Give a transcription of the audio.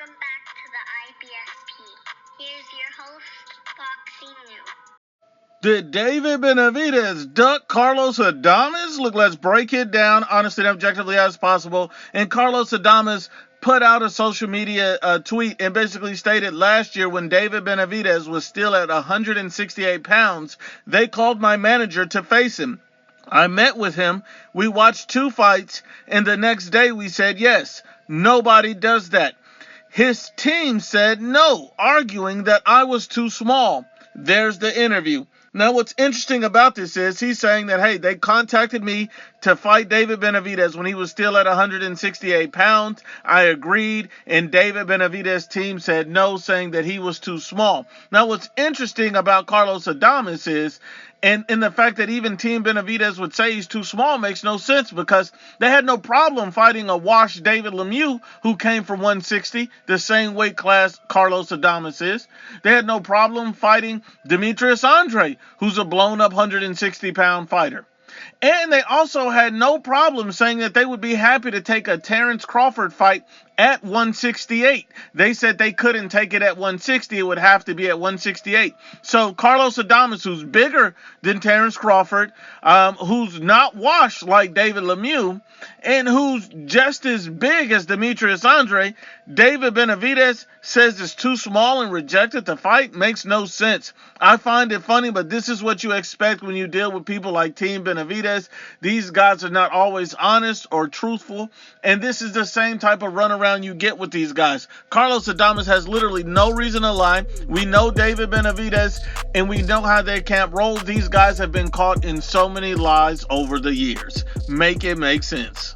Welcome back to the IBSP. Here's your host, Foxy New. Did David Benavidez duck Carlos Adames? Look, let's break it down honestly and objectively as possible. And Carlos Adames put out a social media tweet and basically stated last year when David Benavidez was still at 168 pounds, they called my manager to face him. I met with him, we watched 2 fights, and the next day we said yes. Nobody does that. His team said no, arguing that I was too small. There's the interview. Now, what's interesting about this is he's saying that, hey, they contacted me to fight David Benavidez when he was still at 168 pounds. I agreed, and David Benavidez's team said no, saying that he was too small. Now, what's interesting about Carlos Adames is, and the fact that even Team Benavidez would say he's too small makes no sense because they had no problem fighting a washed David Lemieux who came from 160, the same weight class Carlos Adames is. They had no problem fighting Demetrius Andre, who's a blown-up 160-pound fighter. And they also had no problem saying that they would be happy to take a Terrence Crawford fight at 168. They said they couldn't take it at 160. It would have to be at 168. So Carlos Adames, who's bigger than Terrence Crawford, who's not washed like David Lemieux, and who's just as big as Demetrius Andre, David Benavidez says it's too small and rejected the fight. Makes no sense. I find it funny, but this is what you expect when you deal with people like Team Benavidez. These guys are not always honest or truthful, and this is the same type of runaround you get with these guys. Carlos Adames has literally no reason to lie. We know David Benavidez, and we know how their camp rolls. These guys have been caught in so many lies over the years. Make it make sense.